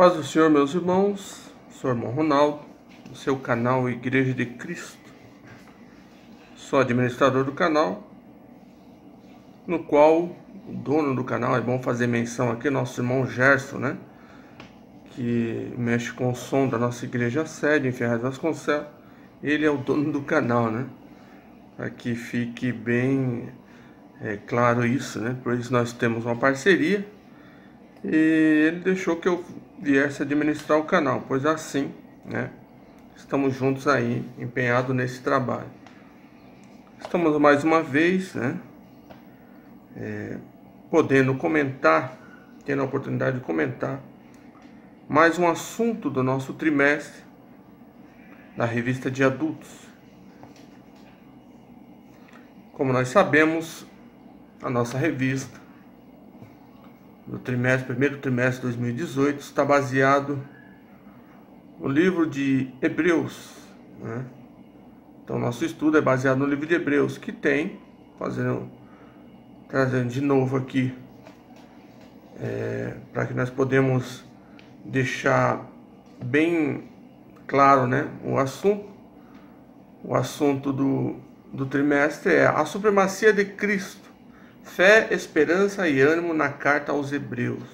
Paz do Senhor, meus irmãos. Sou o irmão Ronaldo, do seu canal Igreja de Cristo. Sou administrador do canal, no qual o dono do canal, é bom fazer menção aqui, nosso irmão Gerson, né? Que mexe com o som da nossa igreja sede em Ferraz Vasconcelos. Ele é o dono do canal, né? Para que fique bem claro isso, né? Por isso nós temos uma parceria. E ele deixou que eu viesse administrar o canal, pois assim, né? Estamos juntos aí, empenhados nesse trabalho. Estamos mais uma vez, né? Podendo comentar, tendo a oportunidade de comentar mais um assunto do nosso trimestre da revista de adultos. Como nós sabemos, a nossa revista do primeiro trimestre de 2018 está baseado no livro de Hebreus, né? Então nosso estudo é baseado no livro de Hebreus, que tem, trazendo de novo aqui, para que nós podemos deixar bem claro, né, o assunto do trimestre é a supremacia de Cristo, fé, esperança e ânimo na carta aos Hebreus.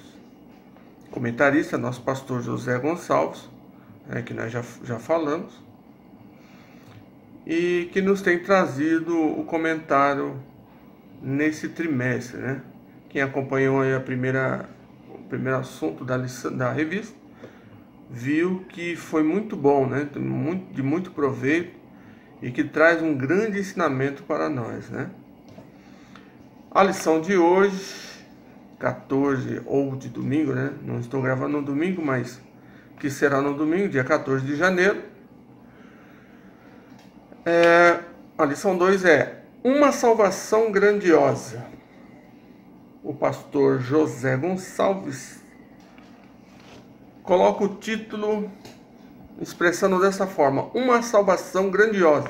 Comentarista, nosso pastor José Gonçalves, que nós já falamos, e que nos tem trazido o comentário nesse trimestre, né? Quem acompanhou aí o primeiro assunto da revista viu que foi muito bom, né? De muito proveito e que traz um grande ensinamento para nós, né? A lição de hoje, 14 ou de domingo, né? Não estou gravando no domingo, mas que será no domingo, dia 14 de janeiro. A lição 2 é uma salvação grandiosa. O pastor José Gonçalves coloca o título expressando dessa forma: uma salvação grandiosa,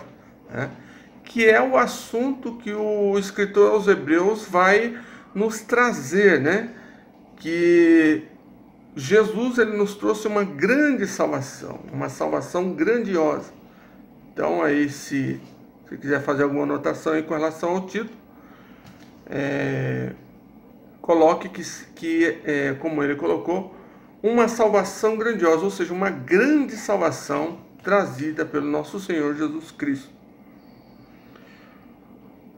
né? Que é o assunto que o escritor aos Hebreus vai nos trazer, né? Que Jesus ele nos trouxe uma grande salvação, uma salvação grandiosa. Então aí, se você quiser fazer alguma anotação aí com relação ao título, coloque como ele colocou, uma salvação grandiosa, ou seja, uma grande salvação trazida pelo nosso Senhor Jesus Cristo.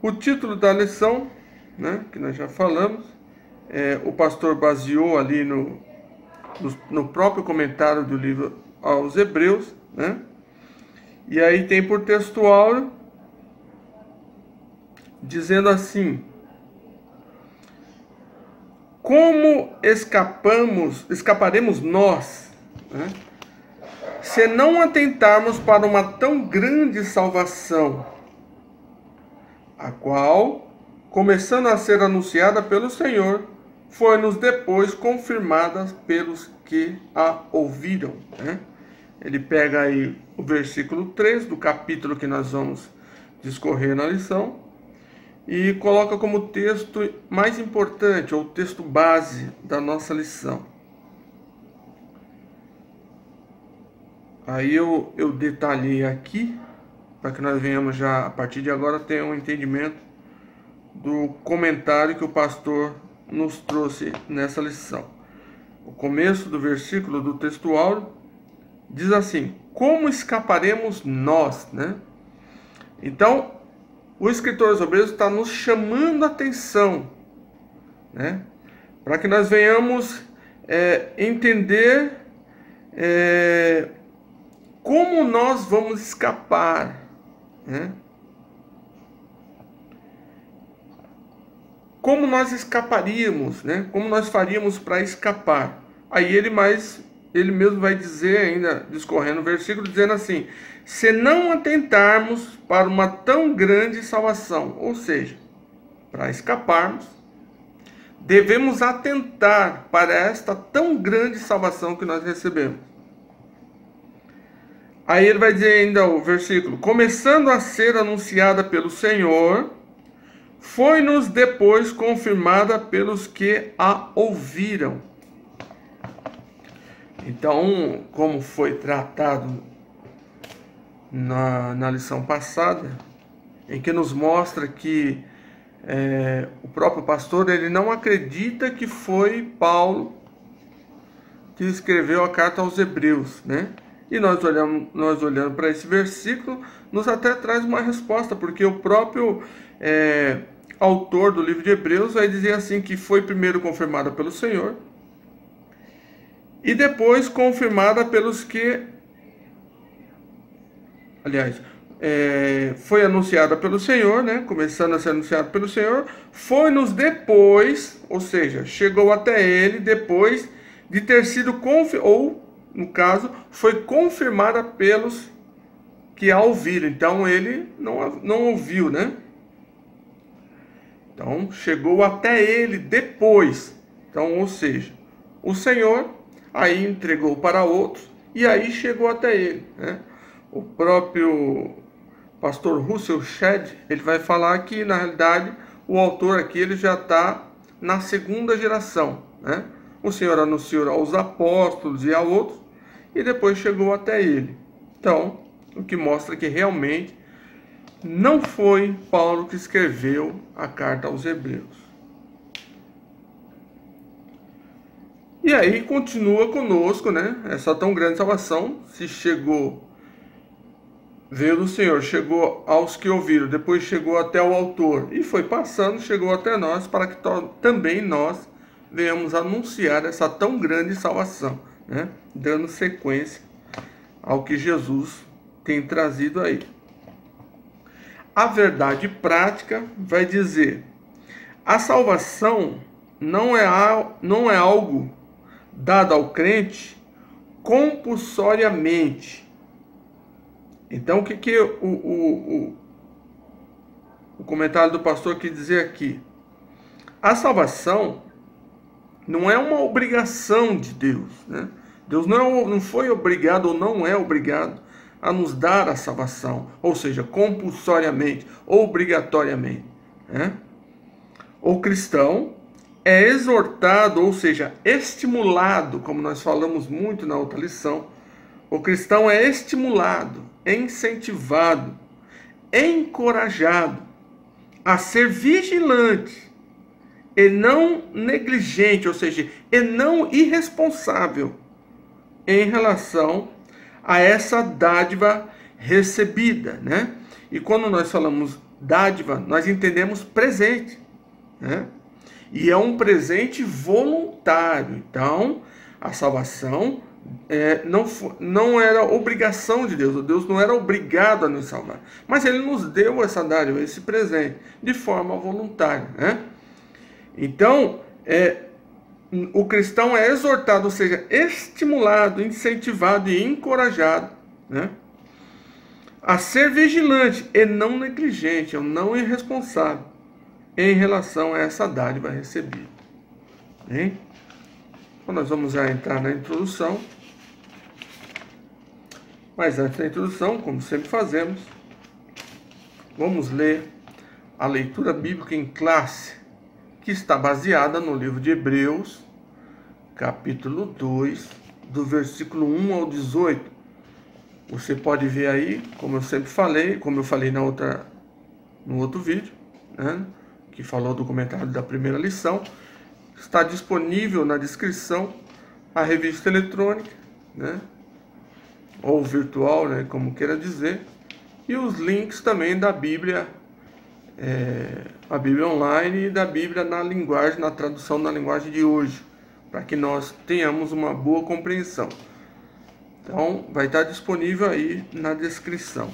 O título da lição, né, que nós já falamos, o pastor baseou ali no próprio comentário do livro aos Hebreus, né? E aí tem por textual dizendo assim: como escaparemos nós, né, se não atentarmos para uma tão grande salvação, a qual, começando a ser anunciada pelo Senhor, foi-nos depois confirmada pelos que a ouviram, né? Ele pega aí o versículo 3 do capítulo que nós vamos discorrer na lição e coloca como texto mais importante, ou texto base da nossa lição. Aí eu detalhei aqui, para que nós venhamos já, a partir de agora, ter um entendimento do comentário que o pastor nos trouxe nessa lição. O começo do versículo do textual diz assim: como escaparemos nós, né? Então, o escritor aos Hebreus está nos chamando a atenção, né? Para que nós venhamos entender como nós vamos escapar, né? Como nós escaparíamos, né? Como nós faríamos para escapar? Aí ele mesmo vai dizer ainda, discorrendo o versículo, dizendo assim: se não atentarmos para uma tão grande salvação, ou seja, para escaparmos, devemos atentar para esta tão grande salvação que nós recebemos. Aí ele vai dizer ainda o versículo: começando a ser anunciada pelo Senhor, foi-nos depois confirmada pelos que a ouviram. Então, como foi tratado na lição passada, em que nos mostra que o próprio pastor ele não acredita que foi Paulo que escreveu a carta aos Hebreus, né? E nós olhando para esse versículo, nos até traz uma resposta, porque o próprio autor do livro de Hebreus vai dizer assim que foi primeiro confirmada pelo Senhor e depois confirmada pelos que, aliás, foi anunciada pelo Senhor, né? Começando a ser anunciada pelo Senhor, foi-nos depois, ou seja, chegou até ele depois de ter sido ou, no caso, foi confirmada pelos que a ouviram. Então ele não ouviu, né? Então chegou até ele depois. Então, ou seja, o Senhor aí entregou para outros e aí chegou até ele, né? O próprio pastor Russell Shedd, ele vai falar que na realidade o autor aqui ele já está na segunda geração, né? O Senhor anunciou aos apóstolos e a outros e depois chegou até ele. Então, o que mostra que realmente não foi Paulo que escreveu a carta aos Hebreus. E aí continua conosco, né? Essa tão grande salvação, se veio do Senhor, chegou aos que ouviram, depois chegou até o autor e foi passando, chegou até nós para que também nós venhamos anunciar essa tão grande salvação, né? Dando sequência ao que Jesus tem trazido aí. A verdade prática vai dizer: a salvação não é algo dado ao crente compulsoriamente. Então, o que o comentário do pastor quer dizer aqui? A salvação não é uma obrigação de Deus, né? Deus não foi obrigado ou não é obrigado a nos dar a salvação, ou seja, compulsoriamente, obrigatoriamente, né? O cristão é exortado, ou seja, estimulado, como nós falamos muito na outra lição. O cristão é estimulado, incentivado, encorajado a ser vigilante e não negligente, ou seja, e não irresponsável em relação a essa dádiva recebida, né? E quando nós falamos dádiva, nós entendemos presente, né? E é um presente voluntário. Então, a salvação não era obrigação de Deus. Deus não era obrigado a nos salvar. Mas Ele nos deu essa dádiva, esse presente, de forma voluntária, né? Então, o cristão é exortado, ou seja, estimulado, incentivado e encorajado, né, a ser vigilante e não negligente, ou não irresponsável em relação a essa dádiva recebida. Hein? Então nós vamos já entrar na introdução. Mas antes da introdução, como sempre fazemos, vamos ler a leitura bíblica em classe, que está baseada no livro de Hebreus, capítulo 2, do versículo 1 ao 18. Você pode ver aí, como eu sempre falei, como eu falei no outro vídeo, né, que falou do comentário da primeira lição. Está disponível na descrição a revista eletrônica, né, ou virtual, né, como queira dizer, e os links também da Bíblia, a Bíblia online e da Bíblia na tradução na linguagem de hoje, para que nós tenhamos uma boa compreensão. Então, vai estar disponível aí na descrição.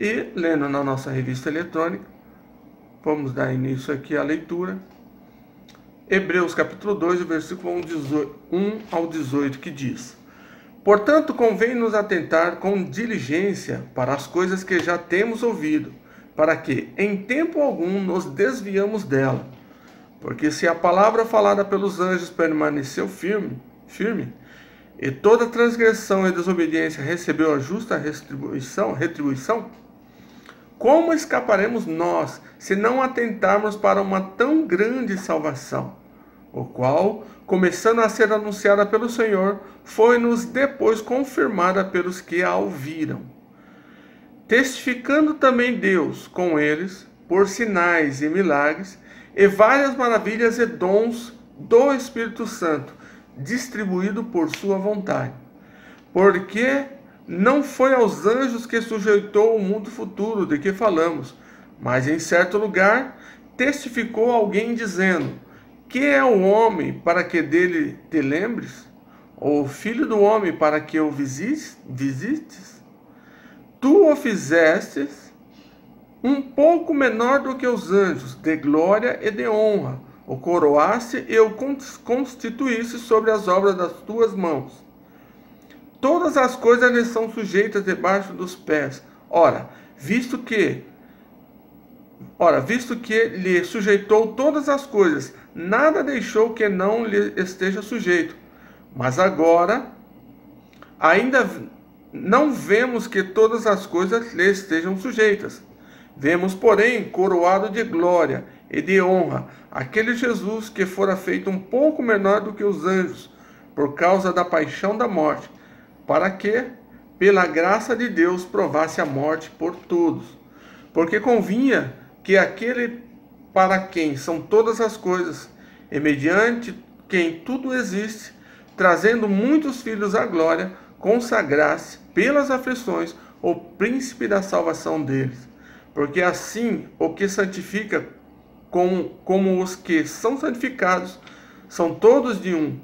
E, lendo na nossa revista eletrônica, vamos dar início aqui à leitura. Hebreus capítulo 2, versículo 1 ao 18, que diz: portanto, convém nos atentar com diligência para as coisas que já temos ouvido, para que, em tempo algum, nos desviamos dela. Porque se a palavra falada pelos anjos permaneceu firme, e toda transgressão e desobediência recebeu a justa retribuição, como escaparemos nós, se não atentarmos para uma tão grande salvação, o qual, começando a ser anunciada pelo Senhor, foi-nos depois confirmada pelos que a ouviram. Testificando também Deus com eles, por sinais e milagres, e várias maravilhas e dons do Espírito Santo, distribuído por sua vontade. Porque não foi aos anjos que sujeitou o mundo futuro de que falamos, mas em certo lugar testificou alguém dizendo: que é o homem para que dele te lembres? Ou o filho do homem para que o visites? Tu o fizestes um pouco menor do que os anjos, de glória e de honra. O coroaste e o constituíste sobre as obras das tuas mãos. Todas as coisas lhe são sujeitas debaixo dos pés. Ora, visto que lhe sujeitou todas as coisas, nada deixou que não lhe esteja sujeito. Mas agora, ainda não vemos que todas as coisas lhe estejam sujeitas. Vemos, porém, coroado de glória e de honra, aquele Jesus que fora feito um pouco menor do que os anjos, por causa da paixão da morte, para que, pela graça de Deus, provasse a morte por todos. Porque convinha que aquele para quem são todas as coisas, e mediante quem tudo existe, trazendo muitos filhos à glória, consagrasse pelas aflições o príncipe da salvação deles. Porque assim o que santifica, como os que são santificados, são todos de um,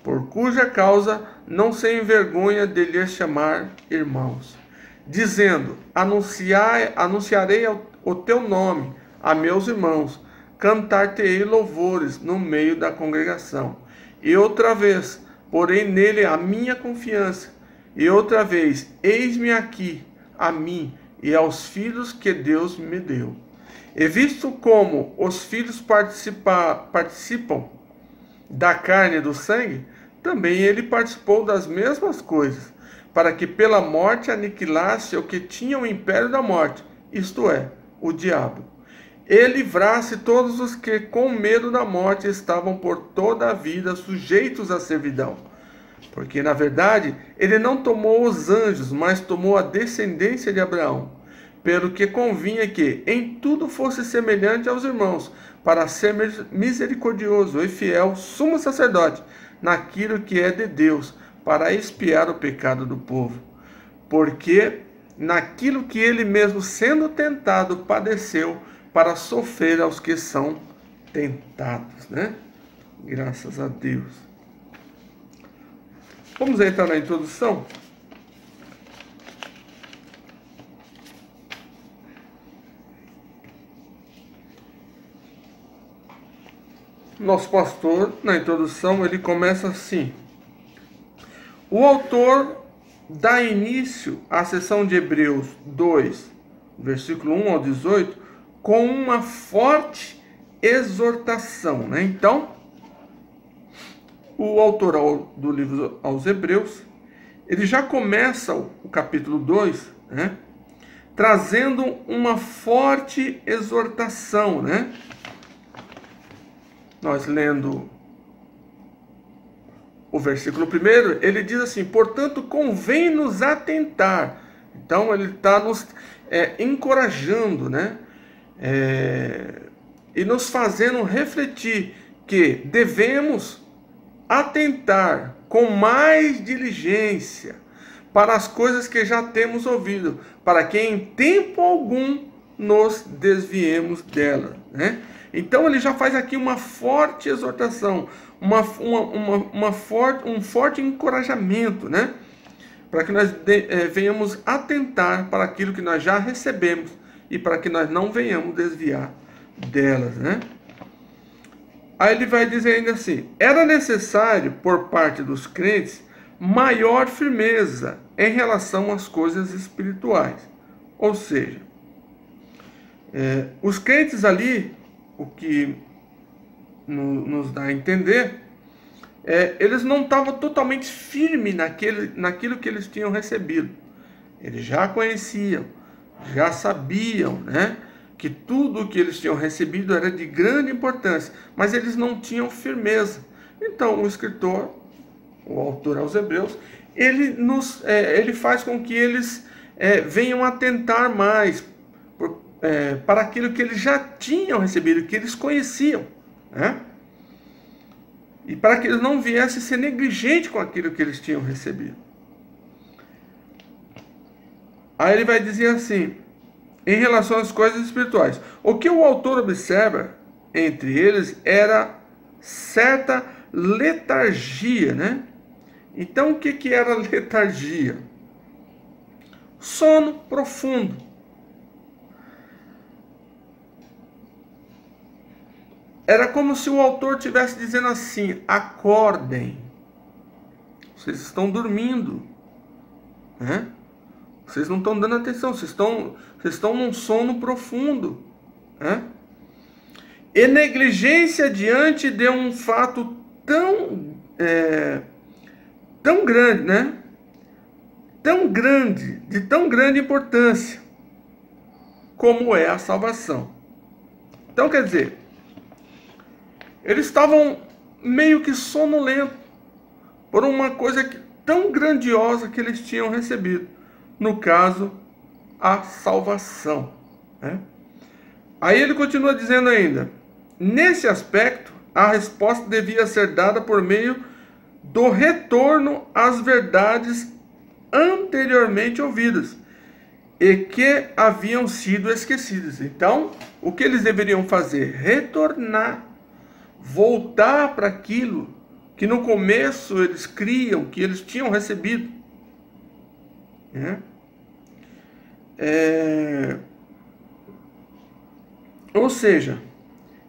por cuja causa não se envergonha de lhes chamar irmãos, dizendo: anunciarei o teu nome a meus irmãos, cantar-te-ei louvores no meio da congregação. E outra vez, porém nele a minha confiança, e outra vez, eis-me aqui, a mim e aos filhos que Deus me deu. E visto como os filhos participam da carne e do sangue, também ele participou das mesmas coisas, para que pela morte aniquilasse o que tinha o império da morte, isto é, o diabo, e livrasse todos os que com medo da morte estavam por toda a vida sujeitos à servidão. Porque, na verdade, ele não tomou os anjos, mas tomou a descendência de Abraão, pelo que convinha que em tudo fosse semelhante aos irmãos, para ser misericordioso e fiel sumo sacerdote, naquilo que é de Deus, para expiar o pecado do povo. Porque naquilo que ele mesmo, sendo tentado, padeceu, para sofrer aos que são tentados, né? Graças a Deus. Vamos entrar na introdução? Nosso pastor, na introdução, ele começa assim: o autor dá início à sessão de Hebreus 2, versículo 1 ao 18, com uma forte exortação, né? Então, o autor do livro aos Hebreus, ele já começa o capítulo 2, né, trazendo uma forte exortação, né? Nós lendo o versículo 1, ele diz assim: portanto, convém nos atentar. Então, ele está nos encorajando, né? E nos fazendo refletir que devemos atentar com mais diligência para as coisas que já temos ouvido, para que em tempo algum nos desviemos dela, né? Então ele já faz aqui uma forte exortação, um forte encorajamento, né? Para que nós venhamos atentar para aquilo que nós já recebemos e para que nós não venhamos desviar delas, né? Aí ele vai dizer ainda assim: era necessário, por parte dos crentes, maior firmeza em relação às coisas espirituais. Ou seja, os crentes ali, o que nos dá a entender, eles não estavam totalmente firmes naquilo que eles tinham recebido. Eles já conheciam, já sabiam, né? que tudo o que eles tinham recebido era de grande importância, mas eles não tinham firmeza. Então o escritor, o autor aos Hebreus, ele faz com que eles venham atentar mais para aquilo que eles já tinham recebido, que eles conheciam, né? E para que eles não viessem ser negligentes com aquilo que eles tinham recebido. Aí ele vai dizer assim, em relação às coisas espirituais, o que o autor observa entre eles era certa letargia, né? Então o que era letargia? Sono profundo. Era como se o autor estivesse dizendo assim: acordem, vocês estão dormindo, né? Vocês não estão dando atenção, vocês estão num sono profundo, né? E negligência diante de um fato tão grande, né? Tão grande, de tão grande importância, como é a salvação. Então, quer dizer, eles estavam meio que sonolentos por uma coisa tão grandiosa que eles tinham recebido. No caso, a salvação, né? Aí ele continua dizendo ainda, nesse aspecto, a resposta devia ser dada por meio do retorno às verdades anteriormente ouvidas e que haviam sido esquecidas. Então, o que eles deveriam fazer? Retornar, voltar para aquilo que no começo eles criam, que eles tinham recebido, né? Ou seja,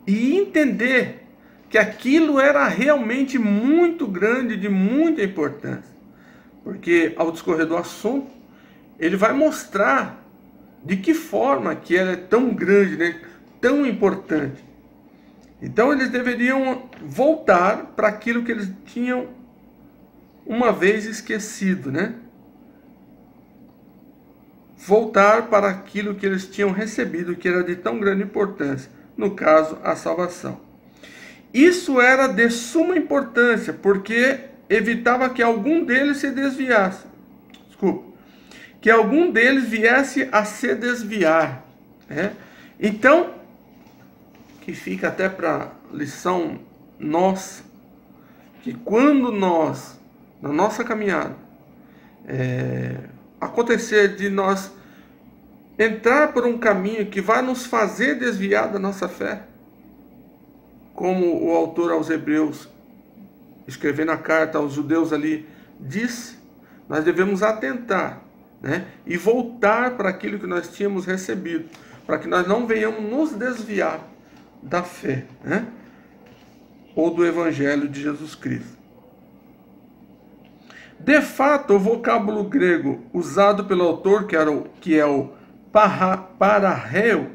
e entender que aquilo era realmente muito grande, de muita importância. Porque ao discorrer do assunto, ele vai mostrar de que forma que ela é tão grande, né? Tão importante. Então eles deveriam voltar para aquilo que eles tinham uma vez esquecido, né? Voltar para aquilo que eles tinham recebido, que era de tão grande importância, no caso, a salvação. Isso era de suma importância, porque evitava que algum deles se desviasse. Que algum deles viesse a se desviar, né? Então, que fica até para lição nossa, que quando nós, na nossa caminhada, acontecer de nós entrar por um caminho que vai nos fazer desviar da nossa fé, como o autor aos Hebreus, escrevendo a carta aos judeus ali, disse, nós devemos atentar, né, e voltar para aquilo que nós tínhamos recebido, para que nós não venhamos nos desviar da fé, né, ou do Evangelho de Jesus Cristo. De fato, o vocábulo grego usado pelo autor, que é o pararreo,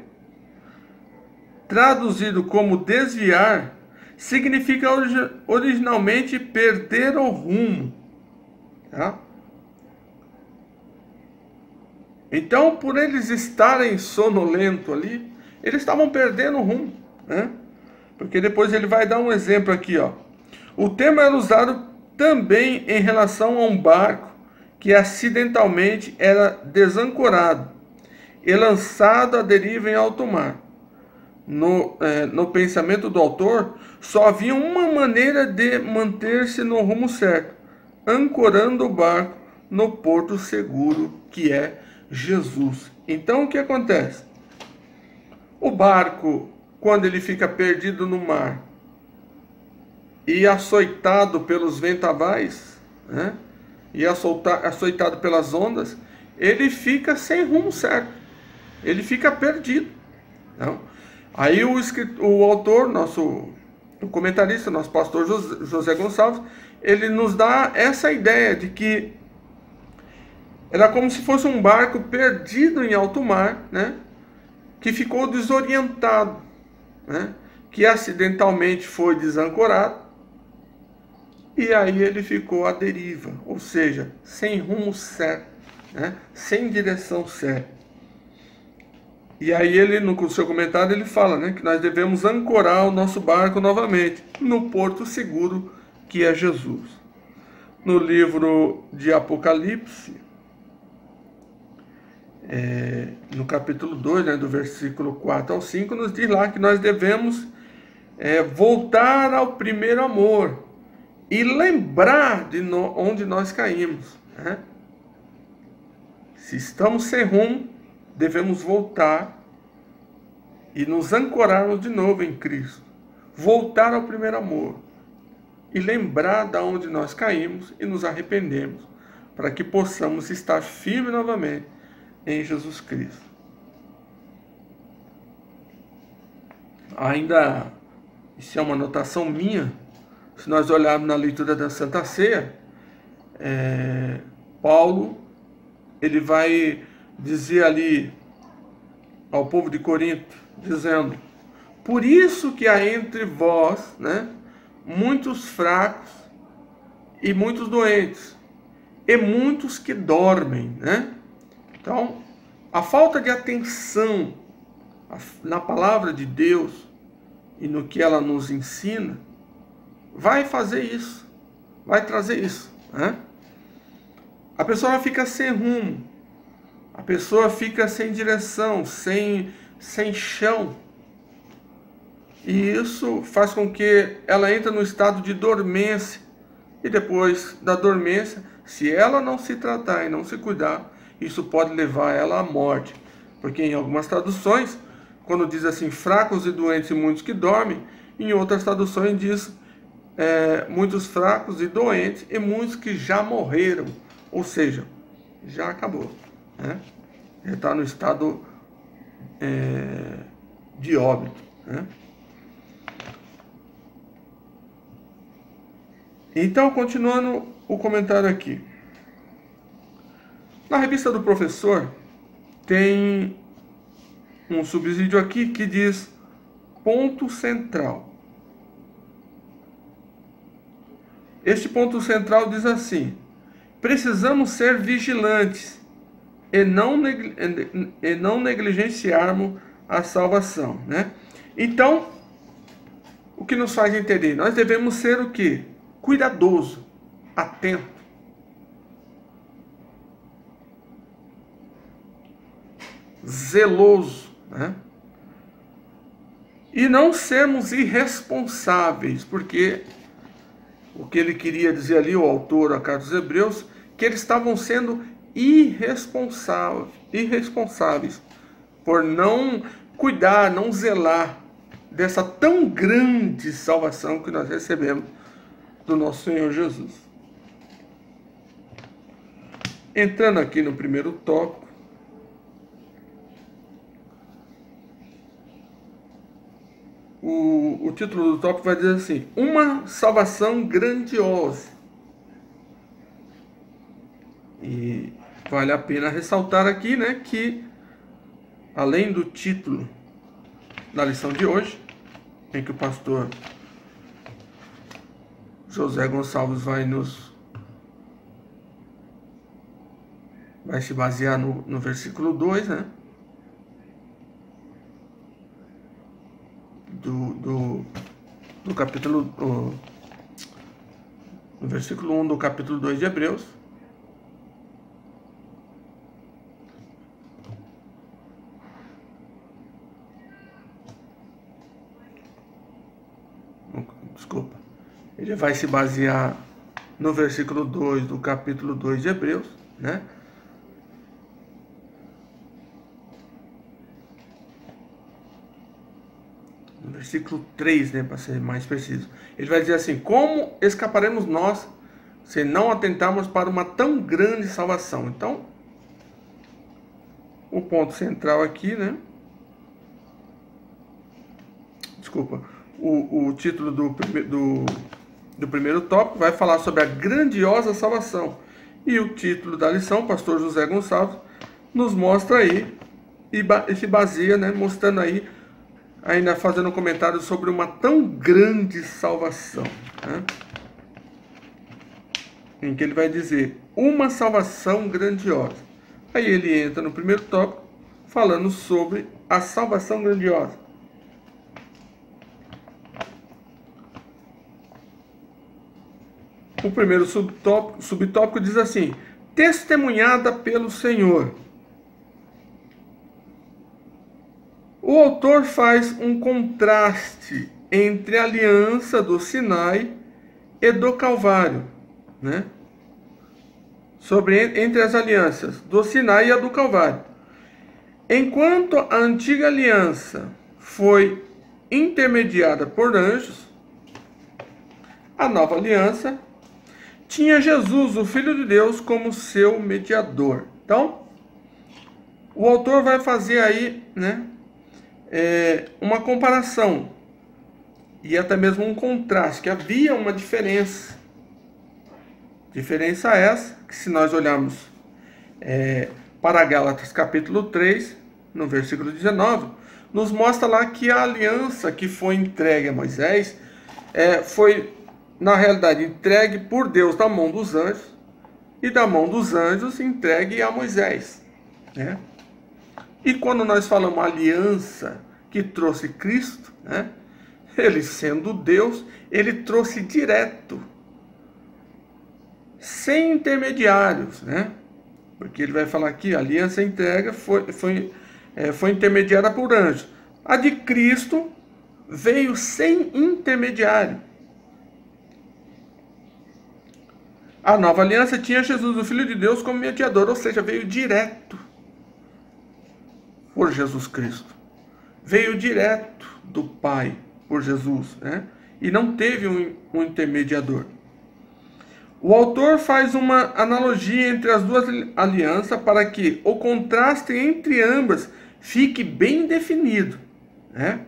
traduzido como desviar, significa originalmente perder o rumo, tá? Então, por eles estarem sonolentos ali, eles estavam perdendo o rumo, né? Porque depois ele vai dar um exemplo aqui, ó. O termo era usado também em relação a um barco que acidentalmente era desancorado e lançado à deriva em alto mar. No pensamento do autor, só havia uma maneira de manter-se no rumo certo, ancorando o barco no porto seguro, que é Jesus. Então o que acontece? O barco, quando ele fica perdido no mar e açoitado pelos vendavais, né, e açoitado pelas ondas, ele fica sem rumo certo, ele fica perdido. Então, aí o autor, o comentarista, nosso pastor José Gonçalves, ele nos dá essa ideia de que era como se fosse um barco perdido em alto mar, né, que ficou desorientado, né, que acidentalmente foi desancorado, e aí ele ficou à deriva, ou seja, sem rumo certo, né, sem direção certa. E aí ele, no seu comentário, ele fala, né, que nós devemos ancorar o nosso barco novamente no porto seguro que é Jesus. No livro de Apocalipse, no capítulo 2, né, do versículo 4 ao 5, nos diz lá que nós devemos voltar ao primeiro amor e lembrar de onde nós caímos, né? Se estamos sem rumo, devemos voltar e nos ancorarmos de novo em Cristo. Voltar ao primeiro amor e lembrar de onde nós caímos e nos arrependemos, para que possamos estar firmes novamente em Jesus Cristo. Ainda, isso é uma anotação minha, se nós olharmos na leitura da Santa Ceia, Paulo, ele vai dizer ali ao povo de Corinto, dizendo: por isso que há entre vós, né, muitos fracos e muitos doentes, e muitos que dormem, né? Então, a falta de atenção na palavra de Deus e no que ela nos ensina, vai fazer isso, vai trazer isso, né? A pessoa fica sem rumo, a pessoa fica sem direção, sem chão. E isso faz com que ela entre no estado de dormência. E depois da dormência, se ela não se tratar e não se cuidar, isso pode levar ela à morte. Porque em algumas traduções, quando diz assim, fracos e doentes e muitos que dormem, em outras traduções diz muitos fracos e doentes e muitos que já morreram. Ou seja, já acabou, né? Já está no estado de óbito, né? Então, continuando o comentário aqui. Na revista do professor, tem um subsídio aqui que diz ponto central. Este ponto central diz assim: precisamos ser vigilantes e não negligenciarmos a salvação, né? Então, o que nos faz entender? Nós devemos ser o quê? Cuidadoso, atento. Zeloso, né? E não sermos irresponsáveis, porque o que ele queria dizer ali, o autor, a carta dos Hebreus, que eles estavam sendo irresponsáveis por não cuidar, não zelar dessa tão grande salvação que nós recebemos do nosso Senhor Jesus. Entrando aqui no primeiro tópico, o título do tópico vai dizer assim: uma salvação grandiosa. E vale a pena ressaltar aqui, né, que além do título da lição de hoje, em que o pastor José Gonçalves vai se basear no versículo 2, né? Do capítulo, no versículo 1 do capítulo 2 de Hebreus. Desculpa. Ele vai se basear no versículo 2 do capítulo 2 de Hebreus, né? No versículo 3, né, para ser mais preciso. Ele vai dizer assim: como escaparemos nós se não atentarmos para uma tão grande salvação? Então, o ponto central aqui, né? Desculpa. O título do primeiro tópico vai falar sobre a grandiosa salvação. E o título da lição, o pastor José Gonçalves, nos mostra aí, e se baseia, né, mostrando aí, ainda fazendo um comentário sobre uma tão grande salvação, né? Em que ele vai dizer, uma salvação grandiosa. Aí ele entra no primeiro tópico, falando sobre a salvação grandiosa. O primeiro subtópico diz assim: testemunhada pelo Senhor. O autor faz um contraste entre a aliança do Sinai e do Calvário, né? Entre as alianças do Sinai e a do Calvário. Enquanto a antiga aliança foi intermediada por anjos, a nova aliança tinha Jesus, o Filho de Deus, como seu mediador. Então, o autor vai fazer aí, né, uma comparação e até mesmo um contraste, que havia uma diferença. Diferença essa, que se nós olharmos para Gálatas capítulo 3, no versículo 19, nos mostra lá que a aliança que foi entregue a Moisés foi, na realidade, entregue por Deus da mão dos anjos, e da mão dos anjos entregue a Moisés, né? E quando nós falamos aliança que trouxe Cristo, né? Ele sendo Deus, ele trouxe direto, sem intermediários, né? Porque ele vai falar aqui, a aliança entrega foi intermediada por anjos. A de Cristo veio sem intermediário. A nova aliança tinha Jesus, o Filho de Deus, como mediador, ou seja, veio direto por Jesus Cristo. Veio direto do Pai por Jesus, né? E não teve um intermediador. O autor faz uma analogia entre as duas alianças para que o contraste entre ambas fique bem definido, né?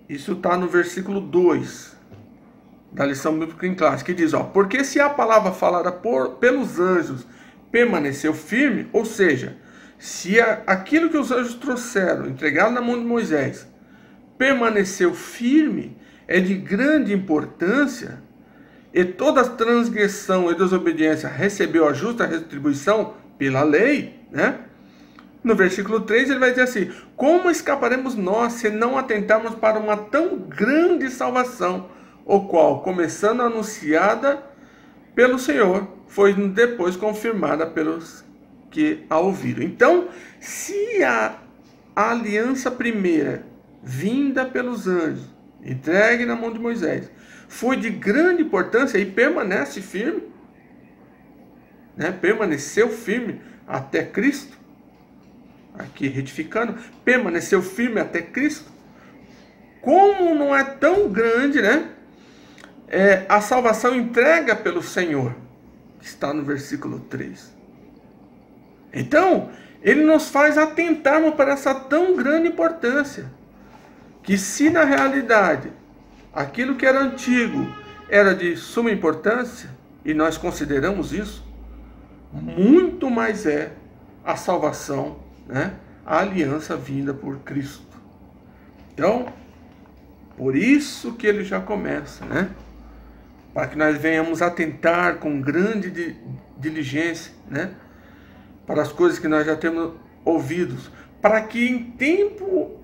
Isso está no versículo 2 da lição bíblica em classe, que diz, porque se a palavra falada pelos anjos permaneceu firme, ou seja, se aquilo que os anjos trouxeram, entregado na mão de Moisés, permaneceu firme, é de grande importância, e toda transgressão e desobediência recebeu a justa retribuição pela lei, né? No versículo 3 ele vai dizer assim: como escaparemos nós se não atentarmos para uma tão grande salvação, o qual, começando anunciada pelo Senhor, foi depois confirmada pelos que a ouviram. Então, se a aliança primeira, vinda pelos anjos, entregue na mão de Moisés, foi de grande importância e permanece firme, né? Permaneceu firme até Cristo, aqui retificando, permaneceu firme até Cristo. Como não é tão grande, né? A salvação entrega pelo Senhor, que está no versículo 3. Então, ele nos faz atentarmos para essa tão grande importância, que se na realidade aquilo que era antigo era de suma importância, e nós consideramos isso, muito mais é a salvação, né? A aliança vinda por Cristo. Então, por isso que ele já começa, né? Para que nós venhamos atentar com grande diligência, né? Para as coisas que nós já temos ouvidos, para que em tempo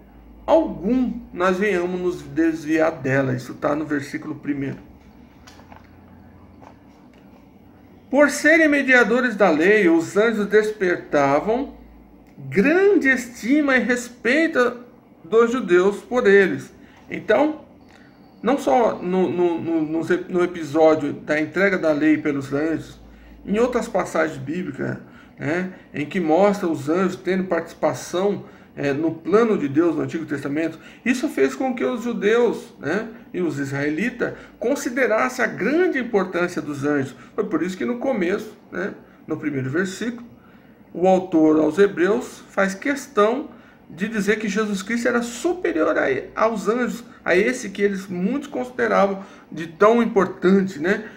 algum nós venhamos nos desviar dela. Isso está no versículo 1. Por serem mediadores da lei, os anjos despertavam grande estima e respeito dos judeus por eles. Então, não só no episódio da entrega da lei pelos anjos, em outras passagens bíblicas, né, em que mostra os anjos tendo participação no plano de Deus no Antigo Testamento, isso fez com que os judeus, né, e os israelitas considerassem a grande importância dos anjos. Foi por isso que no começo, né, no primeiro versículo, o autor aos Hebreus faz questão de dizer que Jesus Cristo era superior aos anjos, a esse que eles muitos consideravam de tão importante, né,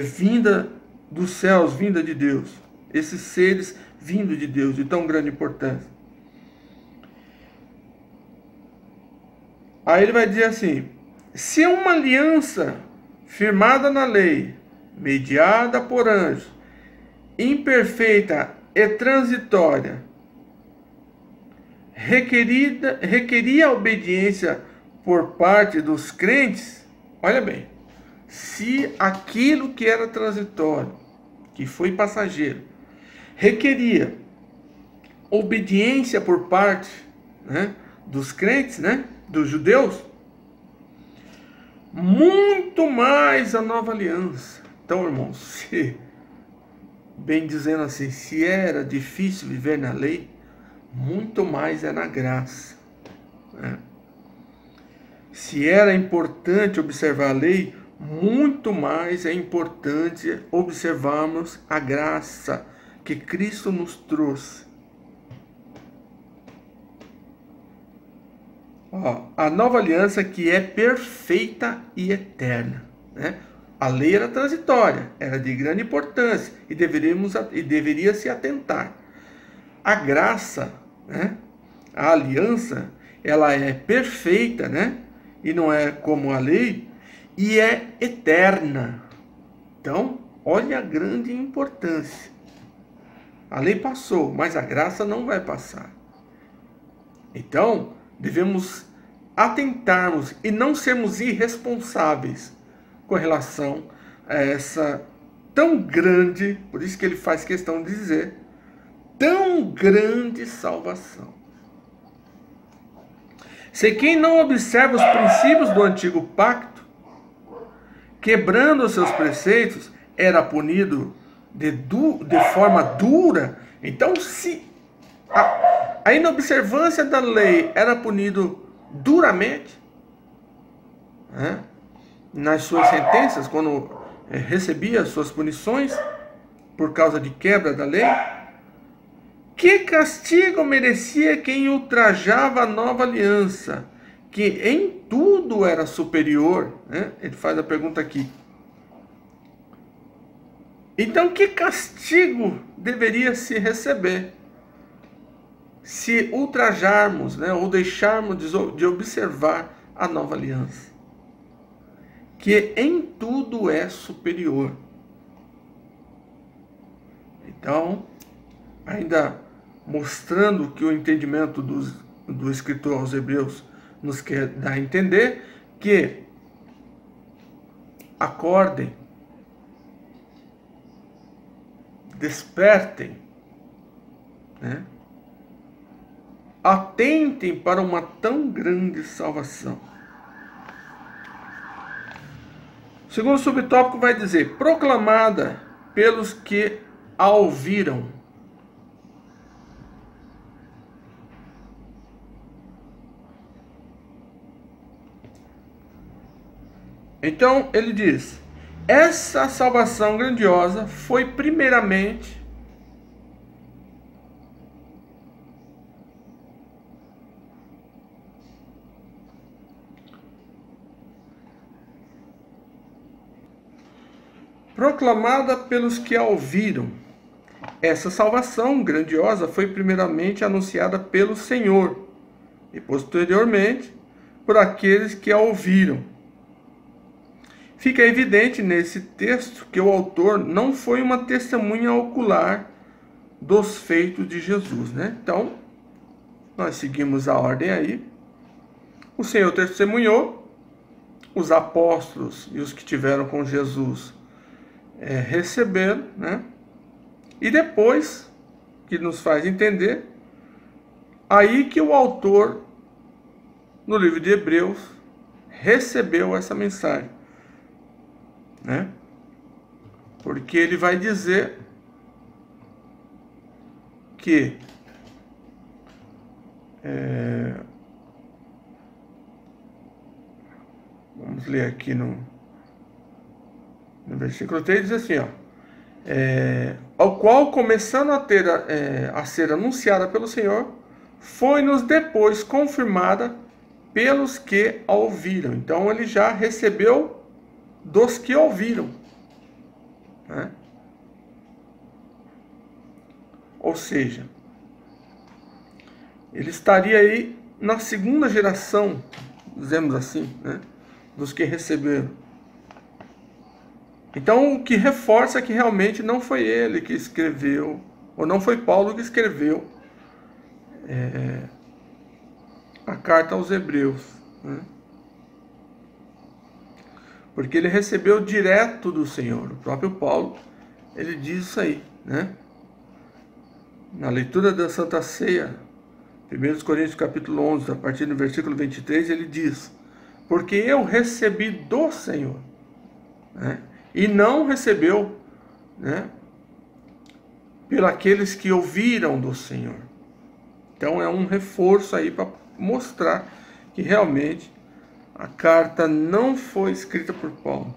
vinda dos céus, vinda de Deus. Esses seres vindo de Deus, de tão grande importância. Aí ele vai dizer assim: se uma aliança firmada na lei, mediada por anjos, imperfeita e transitória, requeria obediência por parte dos crentes. Olha bem, se aquilo que era transitório, que foi passageiro, requeria obediência por parte, né, dos crentes, né, dos judeus, muito mais a nova aliança. Então, irmãos, se, bem dizendo assim, se era difícil viver na lei, muito mais é na graça, né? Se era importante observar a lei, muito mais é importante observarmos a graça que Cristo nos trouxe. A nova aliança que é perfeita e eterna, né? A lei era transitória, era de grande importância e deveria se atentar. A graça, né? A aliança, ela é perfeita, né? E não é como a lei, e é eterna. Então, olha a grande importância. A lei passou, mas a graça não vai passar. Então, devemos atentarmos e não sermos irresponsáveis com relação a essa tão grande, por isso que ele faz questão de dizer, tão grande salvação. Se quem não observa os princípios do antigo pacto, quebrando os seus preceitos, era punido de forma dura. Então, se a inobservância da lei era punido duramente, né, nas suas sentenças, quando recebia as suas punições por causa de quebra da lei, que castigo merecia quem ultrajava a nova aliança, que em tudo era superior, né? Ele faz a pergunta aqui. Então, que castigo deveria se receber se ultrajarmos, né, ou deixarmos de observar a nova aliança, que em tudo é superior? Então, ainda mostrando que o entendimento do escritor aos Hebreus nos quer dar a entender que acordem, despertem, né? Atentem para uma tão grande salvação. O segundo subtópico vai dizer: proclamada pelos que a ouviram. Então ele diz: essa salvação grandiosa foi primeiramente proclamada pelos que a ouviram. Essa salvação grandiosa foi primeiramente anunciada pelo Senhor e posteriormente por aqueles que a ouviram. Fica evidente nesse texto que o autor não foi uma testemunha ocular dos feitos de Jesus, né? Então, nós seguimos a ordem aí. O Senhor testemunhou, os apóstolos e os que tiveram com Jesus receberam, né? E depois, que nos faz entender, aí que o autor, no livro de Hebreus, recebeu essa mensagem, né? Porque ele vai dizer que vamos ler aqui no versículo 3, diz assim, ó, ao qual, começando a ser anunciada pelo Senhor, foi-nos depois confirmada pelos que a ouviram. Então ele já recebeu dos que ouviram, né? Ou seja, ele estaria aí na segunda geração, dizemos assim, né, dos que receberam. Então, o que reforça que realmente não foi ele que escreveu, ou não foi Paulo que escreveu a carta aos Hebreus, né? Porque ele recebeu direto do Senhor. O próprio Paulo, ele diz isso aí, né? Na leitura da Santa Ceia, 1 Coríntios capítulo 11, a partir do versículo 23, ele diz: porque eu recebi do Senhor, né? E não recebeu, né, pelos que ouviram do Senhor. Então é um reforço aí para mostrar que realmente a carta não foi escrita por Paulo.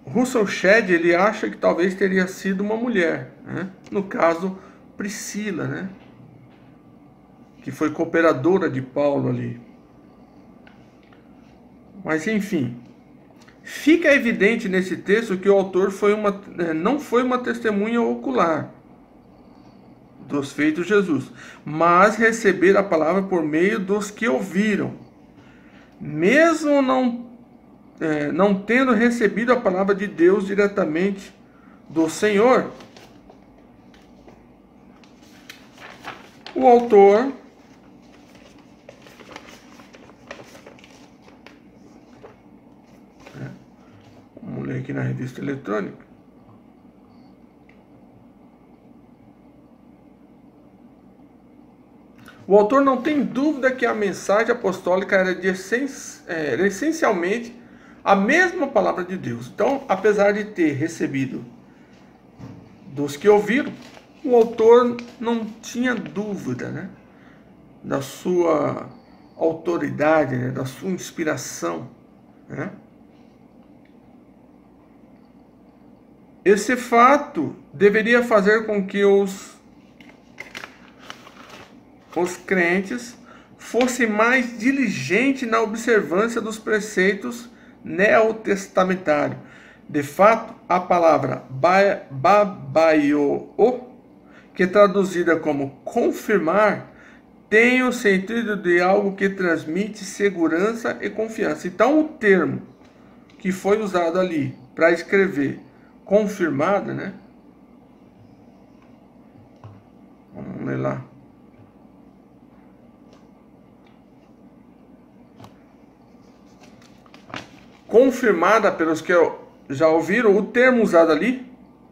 Russell Shedd, ele acha que talvez teria sido uma mulher, né? No caso, Priscila, né? Que foi cooperadora de Paulo ali. Mas enfim, fica evidente nesse texto que o autor não foi uma testemunha ocular dos feitos de Jesus, mas receber a palavra por meio dos que ouviram. Mesmo não tendo recebido a palavra de Deus diretamente do Senhor, o autor vamos ler aqui na revista eletrônica. O autor não tem dúvida que a mensagem apostólica era essencialmente a mesma palavra de Deus. Então, apesar de ter recebido dos que ouviram, o autor não tinha dúvida, né, da sua autoridade, né, da sua inspiração, né? Esse fato deveria fazer com que os crentes fossem mais diligentes na observância dos preceitos neotestamentários. De fato, a palavra babaio, que é traduzida como confirmar, tem o sentido de algo que transmite segurança e confiança. Então, o termo que foi usado ali para escrever confirmada, né? Vamos ler lá. Confirmada pelos que já ouviram, o termo usado ali,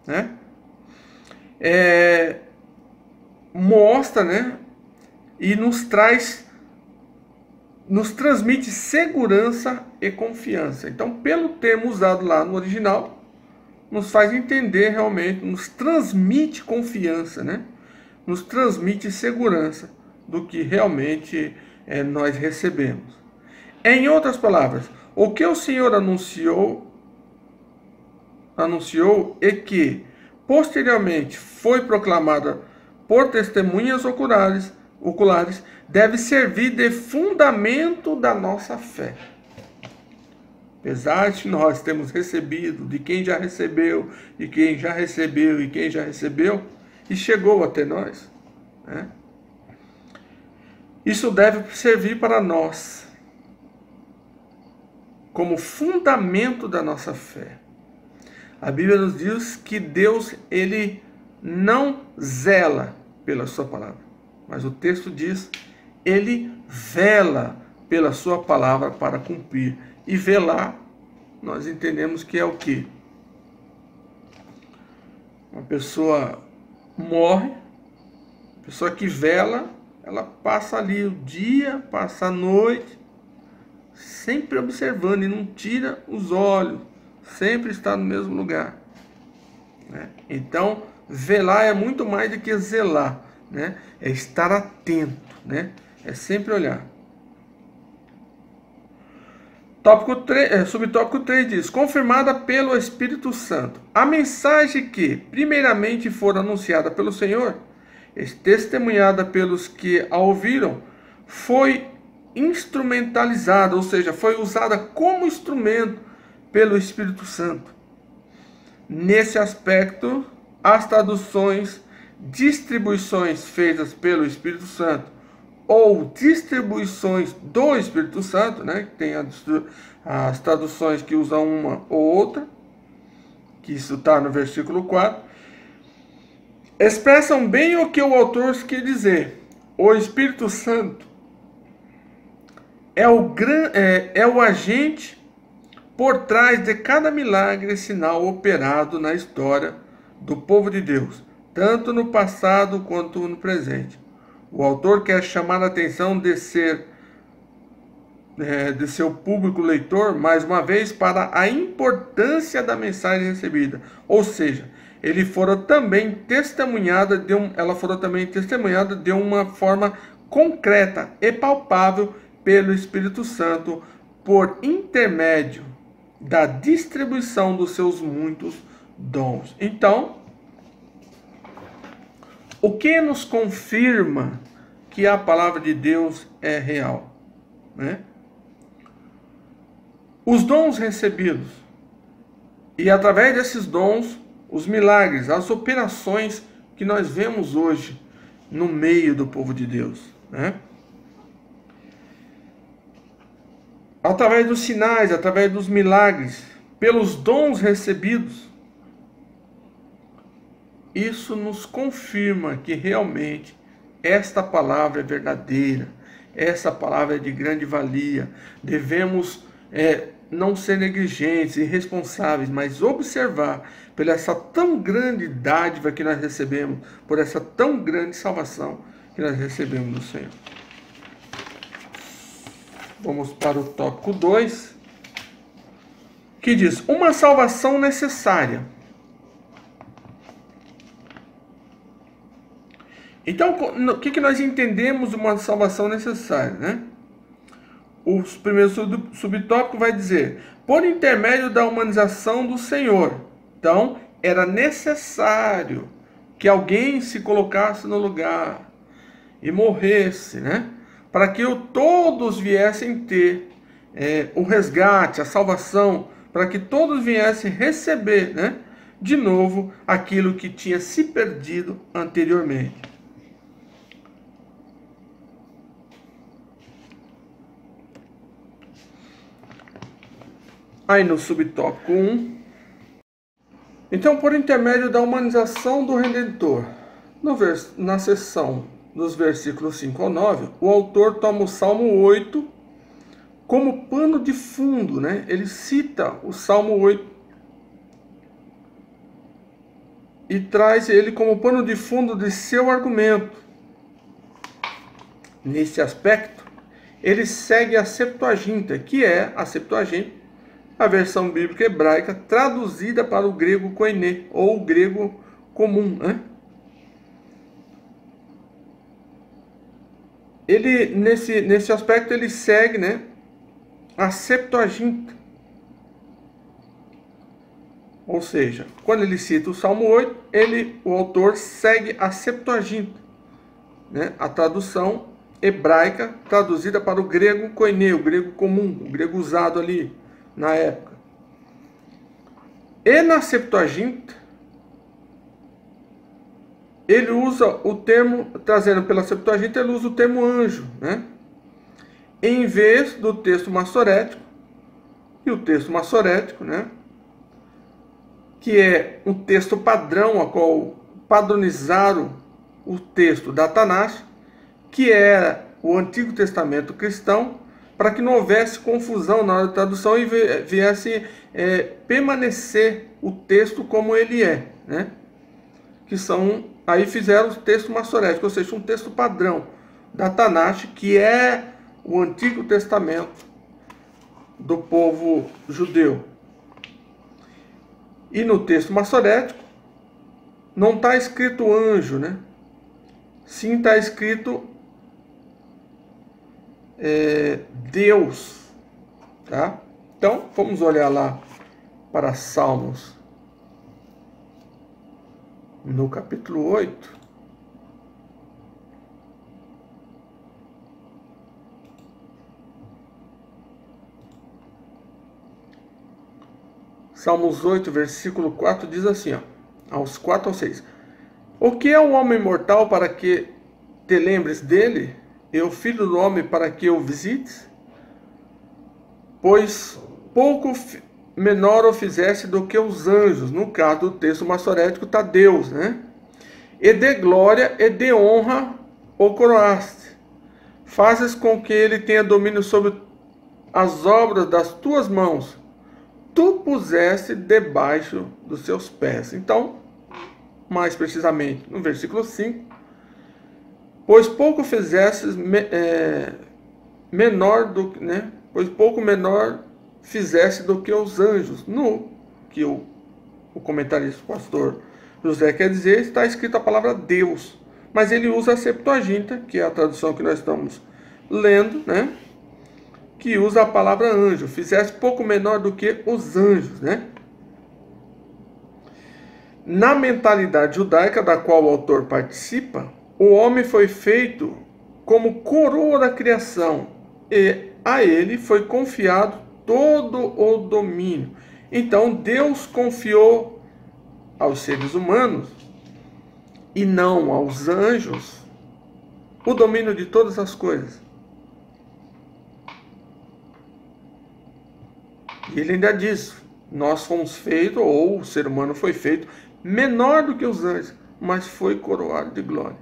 né? Mostra, né? E nos transmite segurança e confiança. Então, pelo termo usado lá no original, nos faz entender realmente, nos transmite confiança, né? Nos transmite segurança do que realmente nós recebemos. Em outras palavras, o que o Senhor anunciou e que posteriormente foi proclamado por testemunhas oculares deve servir de fundamento da nossa fé. Apesar de nós termos recebido, de quem já recebeu, de quem já recebeu e quem já recebeu, e chegou até nós, né? Isso deve servir para nós como fundamento da nossa fé. A Bíblia nos diz que Deus, ele não zela pela sua palavra, mas o texto diz, ele vela pela sua palavra para cumprir. E velar, nós entendemos que é o quê? Uma pessoa morre, a pessoa que vela, ela passa ali o dia, passa a noite, sempre observando e não tira os olhos, sempre está no mesmo lugar, né? Então, velar é muito mais do que zelar, né? É estar atento, né? É sempre olhar. Subtópico 3 diz, confirmada pelo Espírito Santo. A mensagem que primeiramente for anunciada pelo Senhor, testemunhada pelos que a ouviram, foi instrumentalizada, ou seja, foi usada como instrumento pelo Espírito Santo. Nesse aspecto, as traduções, distribuições feitas pelo Espírito Santo, ou distribuições do Espírito Santo, né? Tem as traduções que usam uma ou outra, que isso está no versículo 4. expressam bem o que o autor quer dizer. O Espírito Santo é o agente por trás de cada milagre e sinal operado na história do povo de Deus, tanto no passado quanto no presente. O autor quer chamar a atenção de seu público leitor, mais uma vez, para a importância da mensagem recebida. Ou seja, ela fora também testemunhada de uma forma concreta e palpável pelo Espírito Santo, por intermédio da distribuição dos seus muitos dons. Então, o que nos confirma que a palavra de Deus é real, né? Os dons recebidos, e através desses dons, os milagres, as operações que nós vemos hoje no meio do povo de Deus, né? Através dos sinais, através dos milagres, pelos dons recebidos, isso nos confirma que realmente esta palavra é verdadeira, essa palavra é de grande valia. Devemos não ser negligentes, irresponsáveis, mas observar por essa tão grande dádiva que nós recebemos, por essa tão grande salvação que nós recebemos do Senhor. Vamos para o tópico 2, que diz: uma salvação necessária. Então, o que nós entendemos de uma salvação necessária, né? O primeiro subtópico vai dizer: por intermédio da humanização do Senhor. Então, era necessário que alguém se colocasse no lugar e morresse, né? Para que todos viessem ter o resgate, a salvação, para que todos viessem receber, né, de novo aquilo que tinha se perdido anteriormente. Aí no subtópico 1, então, por intermédio da humanização do Redentor, na seção dos versículos 5 ao 9, o autor toma o Salmo 8 como pano de fundo, né? Ele cita o Salmo 8 e traz ele como pano de fundo de seu argumento. Nesse aspecto, ele segue a Septuaginta, que é a versão bíblica hebraica traduzida para o grego koiné, ou o grego comum, né? Ele, nesse aspecto, ele segue, né, a Septuaginta. Ou seja, quando ele cita o Salmo 8, o autor segue a Septuaginta, né, a tradução hebraica traduzida para o grego koiné, o grego comum, o grego usado ali na época. E na Septuaginta, ele usa o termo, trazendo pela Septuaginta, ele usa o termo anjo, né? Em vez do texto massorético, e o texto massorético, né, que é um texto padrão, a qual padronizaram o texto da Tanakh, que era o Antigo Testamento cristão, para que não houvesse confusão na hora da tradução e viesse permanecer o texto como ele é, né? Aí fizeram o texto massorético, ou seja, um texto padrão da Tanakh, que é o Antigo Testamento do povo judeu. E no texto massorético não está escrito anjo, né? Sim, está escrito Deus, tá? Então, vamos olhar lá para Salmos, no capítulo 8. Salmos 8, versículo 4 diz assim, ó, aos 4 ao 6. O que é o homem mortal para que te lembres dele? E o filho do homem para que o visites? Pois pouco menor o fizeste do que os anjos. No caso do texto massorético está Deus, né? e de glória e de honra o coroaste. Fazes com que ele tenha domínio sobre as obras das tuas mãos. Tu puseste debaixo dos seus pés. Então, mais precisamente, no versículo 5, pois pouco fizestes menor do que, né? Pois pouco menor fizeste do que os anjos. No que o comentarista, o pastor José quer dizer, está escrito a palavra Deus, mas ele usa a Septuaginta, que é a tradução que nós estamos lendo, né? Que usa a palavra anjo. Fizeste pouco menor do que os anjos, né? Na mentalidade judaica da qual o autor participa, o homem foi feito como coroa da criação e a ele foi confiado todo o domínio. Então Deus confiou aos seres humanos e não aos anjos o domínio de todas as coisas. E ele ainda diz: nós fomos feitos, ou o ser humano foi feito, menor do que os anjos, mas foi coroado de glória.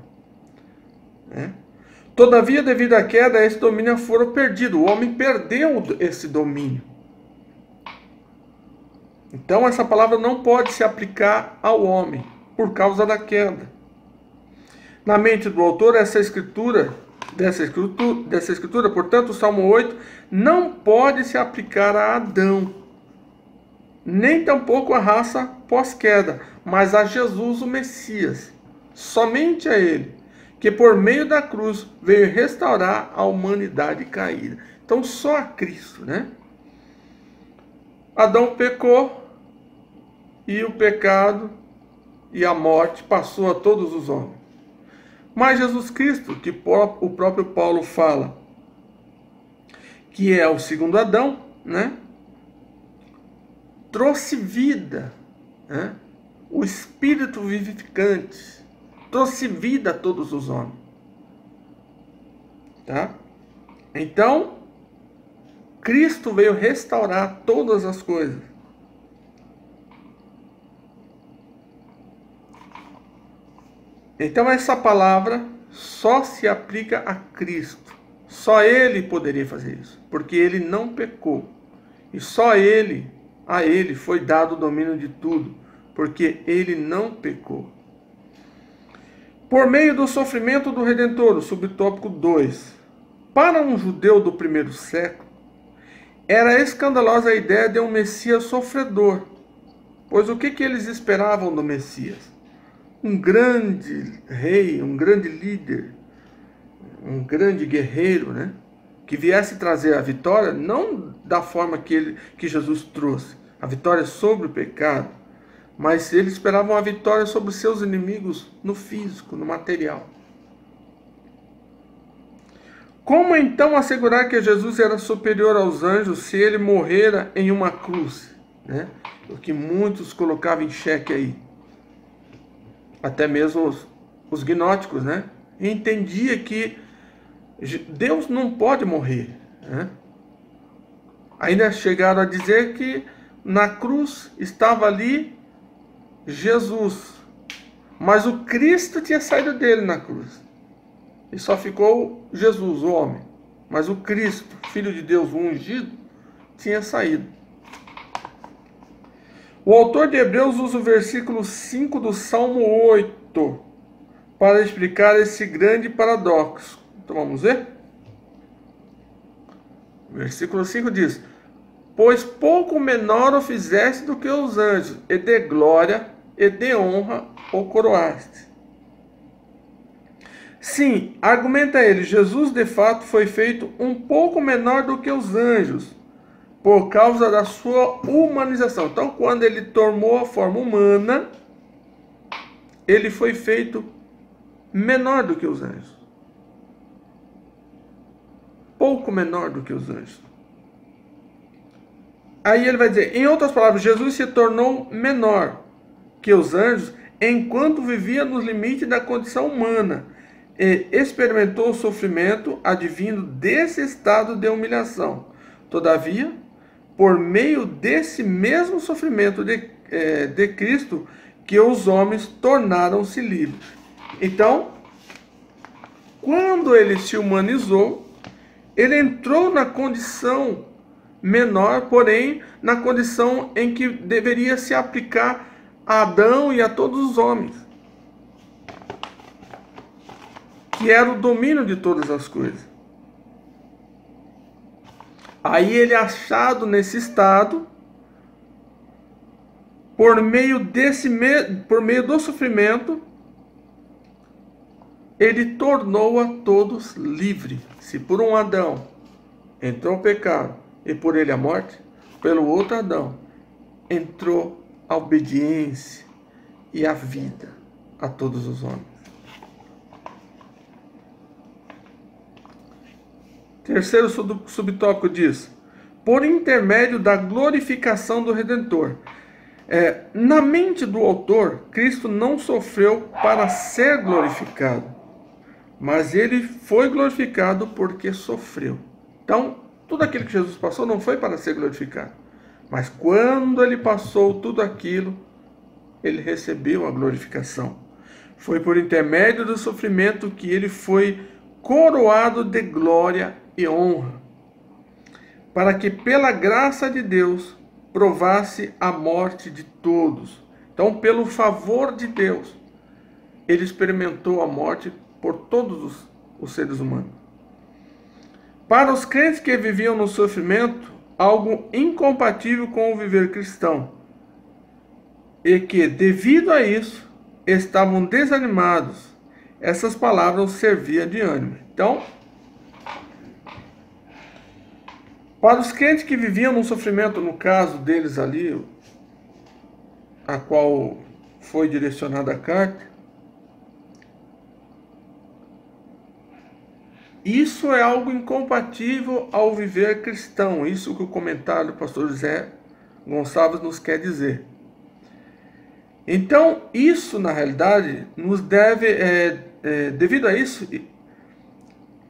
Todavia, devido à queda, esse domínio fora perdido. O homem perdeu esse domínio. Então, essa palavra não pode se aplicar ao homem, por causa da queda. Na mente do autor, dessa escritura, portanto, o Salmo 8 não pode se aplicar a Adão, nem tampouco a raça pós-queda, mas a Jesus, o Messias, somente a ele, que por meio da cruz veio restaurar a humanidade caída. Então, só a Cristo, né? Adão pecou e o pecado e a morte passou a todos os homens. Mas Jesus Cristo, que o próprio Paulo fala, que é o segundo Adão, né? Trouxe vida, né? O Espírito vivificante, trouxe vida a todos os homens. Tá? Então, Cristo veio restaurar todas as coisas. Então, essa palavra só se aplica a Cristo. Só Ele poderia fazer isso, porque Ele não pecou. E só a Ele foi dado o domínio de tudo, porque Ele não pecou. Por meio do sofrimento do Redentor, o subtópico 2. Para um judeu do primeiro século, era escandalosa a ideia de um Messias sofredor. Pois o que eles esperavam do Messias? Um grande rei, um grande líder, um grande guerreiro, né? Que viesse trazer a vitória, não da forma que Jesus trouxe, a vitória sobre o pecado, mas eles esperavam a vitória sobre seus inimigos no físico, no material. Como então assegurar que Jesus era superior aos anjos se ele morrera em uma cruz, né? O que muitos colocavam em xeque aí. Até mesmo os gnósticos, né? Entendia que Deus não pode morrer, né? Ainda chegaram a dizer que na cruz estava ali Jesus, mas o Cristo tinha saído dele na cruz. E só ficou Jesus, o homem. Mas o Cristo, Filho de Deus, o ungido, tinha saído. O autor de Hebreus usa o versículo 5 do Salmo 8 para explicar esse grande paradoxo. Então vamos ver? O versículo 5 diz: pois pouco menor o fizeste do que os anjos, e de glória e de honra o coroaste. Sim, argumenta ele, Jesus de fato foi feito um pouco menor do que os anjos, por causa da sua humanização. Então, quando ele tomou a forma humana, ele foi feito menor do que os anjos. Pouco menor do que os anjos. Aí ele vai dizer, em outras palavras, Jesus se tornou menor que os anjos enquanto vivia nos limites da condição humana e experimentou o sofrimento advindo desse estado de humilhação. Todavia, por meio desse mesmo sofrimento de Cristo, que os homens tornaram-se livres. Então, quando ele se humanizou, ele entrou na condição menor, porém na condição em que deveria se aplicar a Adão e a todos os homens, que era o domínio de todas as coisas. Aí ele, achado nesse estado, por meio do sofrimento, ele tornou a todos livres. Se por um Adão entrou o pecado e por ele a morte, pelo outro Adão entrou a obediência e a vida a todos os homens. Terceiro subtópico diz: por intermédio da glorificação do Redentor. Na mente do autor, Cristo não sofreu para ser glorificado, mas ele foi glorificado porque sofreu. Então, tudo aquilo que Jesus passou não foi para ser glorificado, mas quando ele passou tudo aquilo, ele recebeu a glorificação. Foi por intermédio do sofrimento que ele foi coroado de glória e honra, para que pela graça de Deus provasse a morte de todos. Então, pelo favor de Deus, ele experimentou a morte por todos os seres humanos. Para os crentes que viviam no sofrimento, algo incompatível com o viver cristão, e que, devido a isso, estavam desanimados, essas palavras serviam de ânimo. Então, para os crentes que viviam no sofrimento, no caso deles ali, a qual foi direcionada a carta, isso é algo incompatível ao viver cristão. Isso que o comentário do pastor José Gonçalves nos quer dizer. Então, isso na realidade nos deve, devido a isso,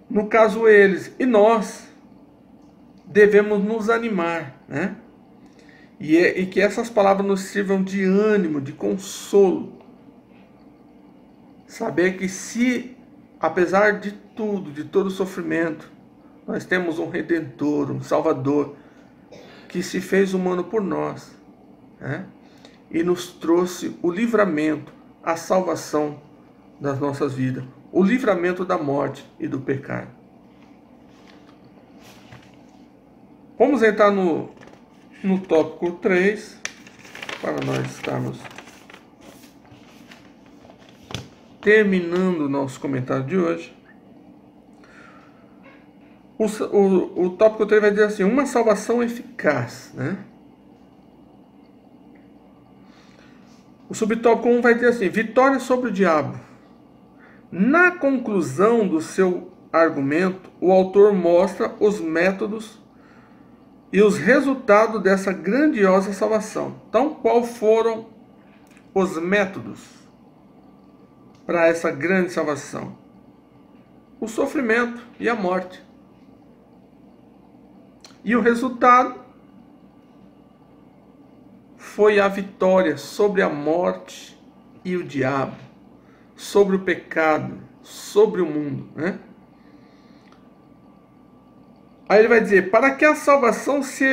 no caso eles e nós, devemos nos animar, né? E que essas palavras nos sirvam de ânimo, de consolo. Saber que se, apesar de tudo, de todo o sofrimento, nós temos um Redentor, um Salvador, que se fez humano por nós, né? E nos trouxe o livramento, a salvação das nossas vidas, o livramento da morte e do pecado. Vamos entrar no tópico 3, para nós estarmos terminando o nosso comentário de hoje. O tópico 3 vai dizer assim: uma salvação eficaz, né? O subtópico 1 vai dizer assim: vitória sobre o diabo. Na conclusão do seu argumento, o autor mostra os métodos e os resultados dessa grandiosa salvação. Então, quais foram os métodos para essa grande salvação? O sofrimento e a morte. E o resultado foi a vitória sobre a morte e o diabo, sobre o pecado, sobre o mundo, né? Aí ele vai dizer: para que a salvação se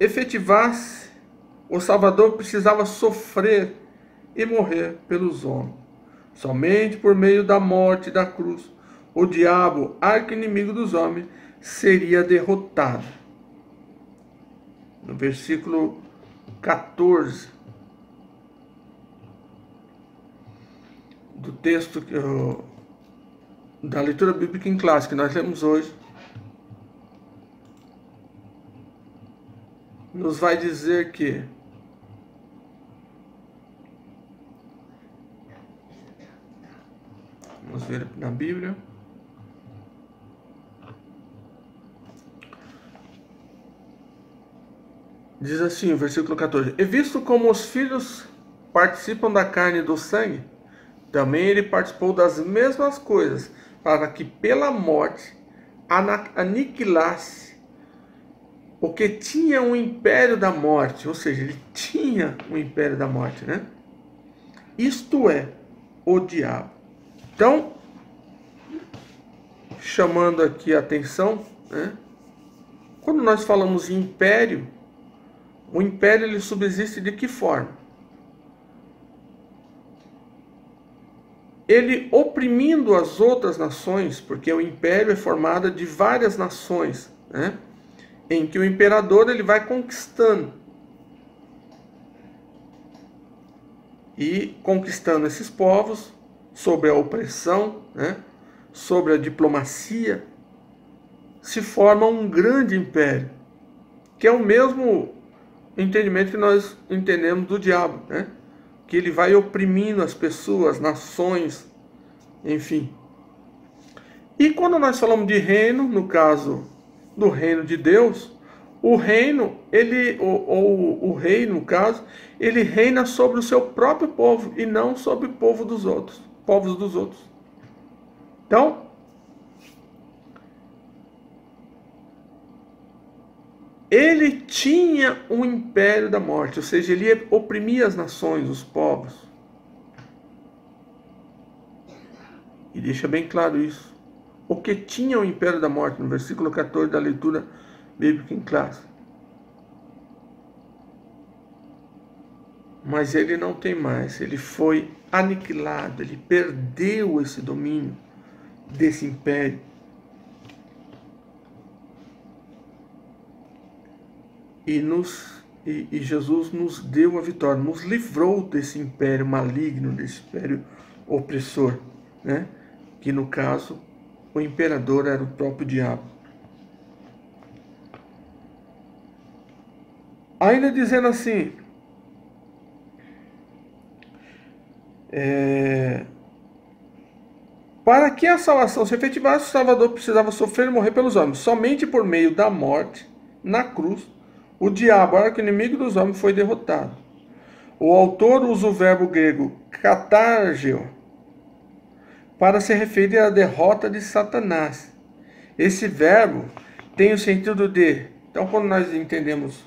efetivasse, o Salvador precisava sofrer e morrer pelos homens. Somente por meio da morte e da cruz, o diabo, arqui-inimigo dos homens, seria derrotado. No versículo 14 do texto da leitura bíblica em classe que nós lemos hoje, nos vai dizer que vamos ver na Bíblia. Diz assim o versículo 14: e visto como os filhos participam da carne e do sangue, também ele participou das mesmas coisas, para que pela morte aniquilasse o que tinha um império da morte. Ou seja, ele tinha um império da morte, né? Isto é, o diabo. Então, chamando aqui a atenção, né? Quando nós falamos em império, o império ele subsiste de que forma? Ele oprimindo as outras nações, porque o império é formado de várias nações, né? Em que o imperador ele vai conquistando. E conquistando esses povos sobre a opressão, né? Sobre a diplomacia, se forma um grande império, que é o mesmo entendimento que nós entendemos do diabo, né? Que ele vai oprimindo as pessoas, nações, enfim. E quando nós falamos de reino, no caso do reino de Deus, o reino, o rei, no caso, ele reina sobre o seu próprio povo e não sobre o povo dos outros, povos dos outros. Então, ele tinha um império da morte, ou seja, ele oprimia as nações, os povos. E deixa bem claro isso. O que tinha o império da morte, no versículo 14 da leitura bíblica em classe. Mas ele não tem mais, ele foi aniquilado, ele perdeu esse domínio desse império. E Jesus nos deu a vitória, nos livrou desse império maligno, desse império opressor, né? Que no caso, o imperador era o próprio diabo. Ainda dizendo assim, para que a salvação se efetivasse, o Salvador precisava sofrer e morrer pelos homens. Somente por meio da morte, na cruz, o diabo, arqui-inimigo dos homens, foi derrotado. O autor usa o verbo grego katargeo para se referir à derrota de Satanás. Esse verbo tem o sentido de... Então, quando nós entendemos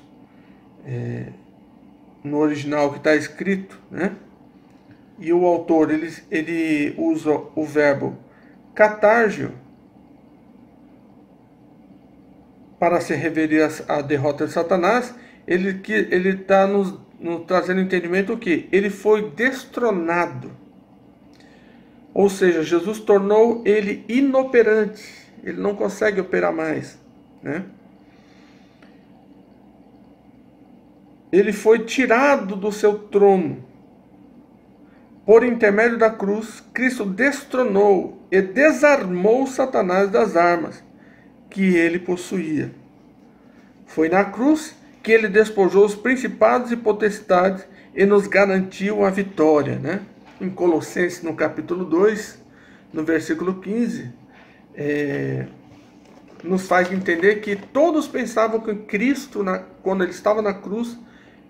no original que está escrito, né? E o autor ele usa o verbo katargeo para se referir à derrota de Satanás, ele está nos trazendo entendimento o que? Ele foi destronado. Ou seja, Jesus tornou ele inoperante. Ele não consegue operar mais, né? Ele foi tirado do seu trono. Por intermédio da cruz, Cristo destronou e desarmou Satanás das armas que ele possuía. Foi na cruz que ele despojou os principados e potestades e nos garantiu a vitória, né? Em Colossenses, no capítulo 2, no versículo 15, nos faz entender que todos pensavam que Cristo, quando ele estava na cruz,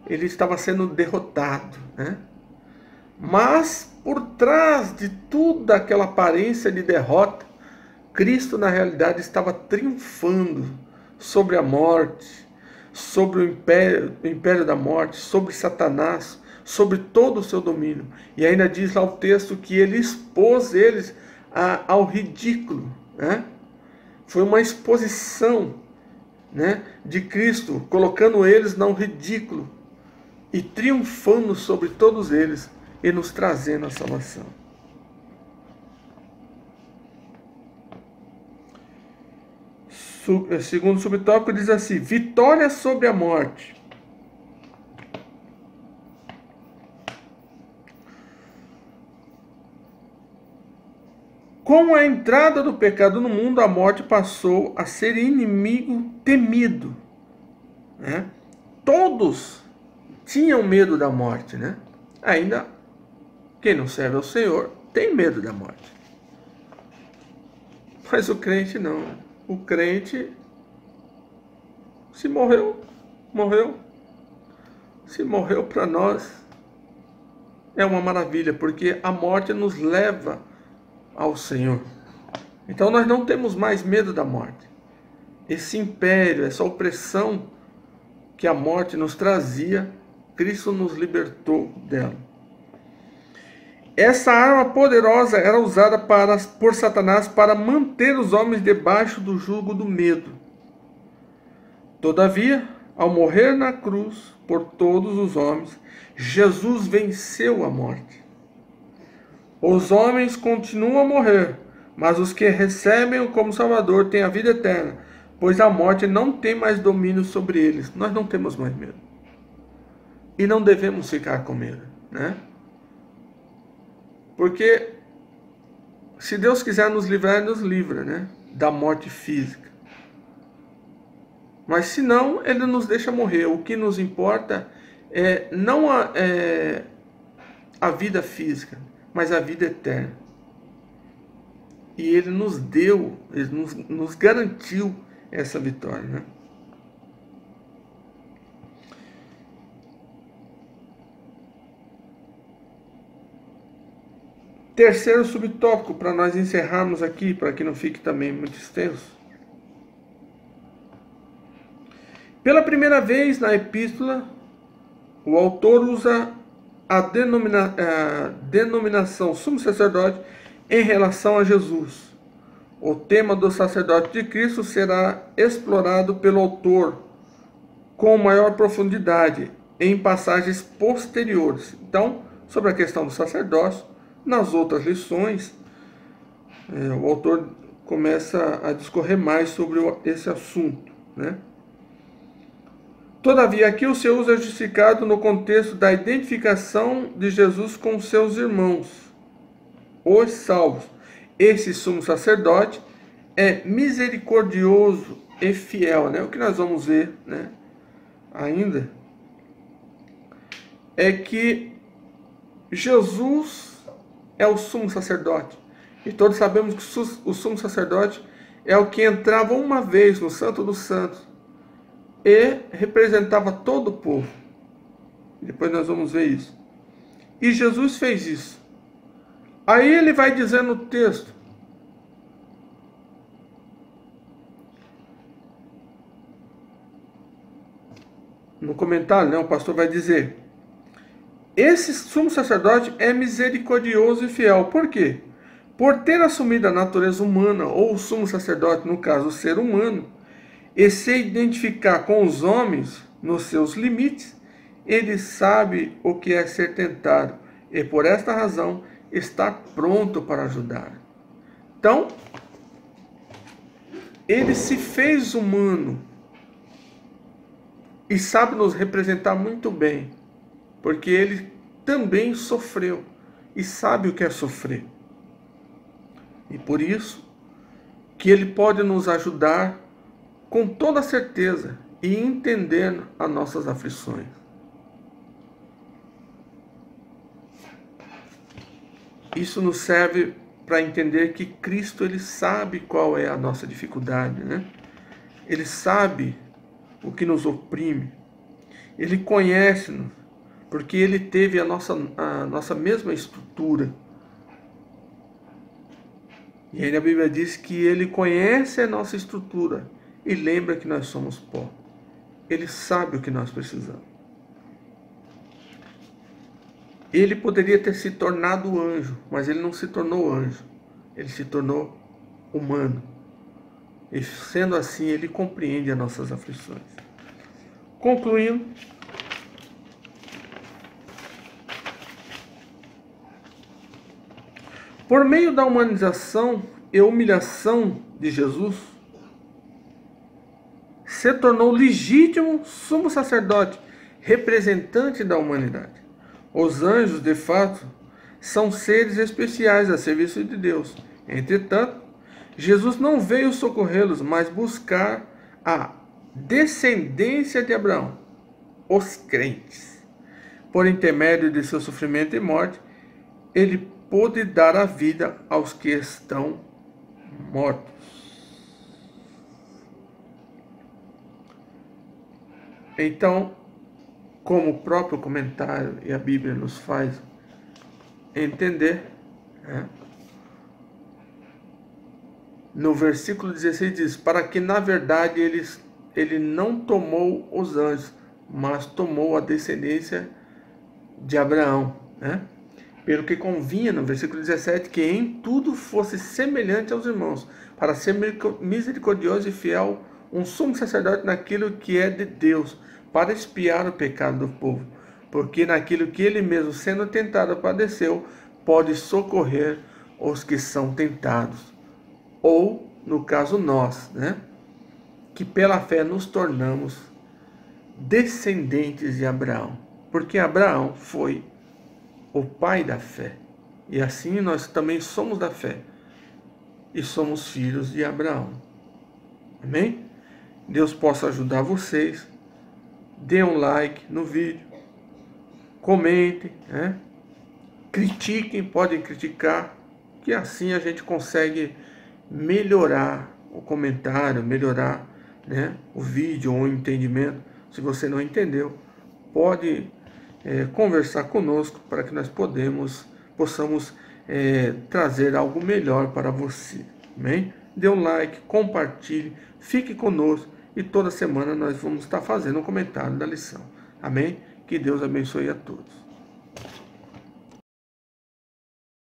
ele estava sendo derrotado, né? Mas, por trás de toda aquela aparência de derrota, Cristo, na realidade, estava triunfando sobre a morte, sobre o império da morte, sobre Satanás, sobre todo o seu domínio. E ainda diz lá o texto que ele expôs eles ao ridículo, né? Foi uma exposição, né, de Cristo, colocando eles no ridículo e triunfando sobre todos eles e nos trazendo a salvação. Segundo subtópico diz assim: vitória sobre a morte. Com a entrada do pecado no mundo, a morte passou a ser inimigo temido, né? Todos tinham medo da morte, né? Ainda quem não serve ao Senhor tem medo da morte. Mas o crente não. O crente, se morreu, morreu. Se morreu para nós, é uma maravilha, porque a morte nos leva ao Senhor. Então nós não temos mais medo da morte. Esse império, essa opressão que a morte nos trazia, Cristo nos libertou dela. Essa arma poderosa era usada por Satanás para manter os homens debaixo do jugo do medo. Todavia, ao morrer na cruz por todos os homens, Jesus venceu a morte. Os homens continuam a morrer, mas os que recebem-o como Salvador têm a vida eterna, pois a morte não tem mais domínio sobre eles. Nós não temos mais medo. E não devemos ficar com medo, né? Porque se Deus quiser nos livrar, Ele nos livra, né? Da morte física. Mas se não, Ele nos deixa morrer. O que nos importa é não a vida física, mas a vida eterna. E Ele nos deu, Ele nos garantiu essa vitória, né? Terceiro subtópico, para nós encerrarmos aqui, para que não fique também muito extenso. Pela primeira vez na epístola, o autor usa a denominação sumo sacerdote em relação a Jesus. O tema do sacerdote de Cristo será explorado pelo autor com maior profundidade em passagens posteriores. Então, sobre a questão do sacerdócio, nas outras lições, o autor começa a discorrer mais sobre esse assunto, né? Todavia, aqui o seu uso é justificado no contexto da identificação de Jesus com seus irmãos, os salvos. Esse sumo sacerdote é misericordioso e fiel, né? O que nós vamos ver, né, ainda é que Jesus é o sumo sacerdote. E todos sabemos que o sumo sacerdote é o que entrava uma vez no Santo dos Santos e representava todo o povo. Depois nós vamos ver isso. E Jesus fez isso. Aí ele vai dizer no texto: no comentário, né, o pastor vai dizer: esse sumo sacerdote é misericordioso e fiel. Por quê? Por ter assumido a natureza humana, ou o sumo sacerdote, no caso, o ser humano, e se identificar com os homens nos seus limites, ele sabe o que é ser tentado e, por esta razão, está pronto para ajudar. Então, ele se fez humano e sabe nos representar muito bem, porque ele também sofreu e sabe o que é sofrer. E por isso que ele pode nos ajudar com toda certeza e entendendo as nossas aflições. Isso nos serve para entender que Cristo, ele sabe qual é a nossa dificuldade, né? Ele sabe o que nos oprime. Ele conhece-nos, porque ele teve a nossa mesma estrutura. E aí a Bíblia diz que ele conhece a nossa estrutura e lembra que nós somos pó. Ele sabe o que nós precisamos. Ele poderia ter se tornado anjo, mas ele não se tornou anjo. Ele se tornou humano. E sendo assim, ele compreende as nossas aflições. Concluindo, por meio da humanização e humilhação de Jesus, se tornou legítimo sumo sacerdote, representante da humanidade. Os anjos, de fato, são seres especiais a serviço de Deus. Entretanto, Jesus não veio socorrê-los, mas buscar a descendência de Abraão, os crentes. Por intermédio de seu sofrimento e morte, ele pôde dar a vida aos que estão mortos. Então, como o próprio comentário e a Bíblia nos faz entender, né? No versículo 16 diz: para que na verdade ele não tomou os anjos, mas tomou a descendência de Abraão, né? Pelo que convinha, no versículo 17, que em tudo fosse semelhante aos irmãos, para ser misericordioso e fiel, um sumo sacerdote naquilo que é de Deus, para expiar o pecado do povo. Porque naquilo que ele mesmo, sendo tentado, padeceu, pode socorrer os que são tentados. Ou, no caso nós, né? Que pela fé nos tornamos descendentes de Abraão. Porque Abraão foi o pai da fé. E assim nós também somos da fé. E somos filhos de Abraão. Amém? Deus possa ajudar vocês. Dê um like no vídeo. Comentem, né? Critiquem, podem criticar. Que assim a gente consegue melhorar o comentário, melhorar, né, o vídeo ou o entendimento. Se você não entendeu, pode conversar conosco para que nós possamos trazer algo melhor para você. Amém? Dê um like, compartilhe, fique conosco e toda semana nós vamos estar fazendo um comentário da lição. Amém? Que Deus abençoe a todos.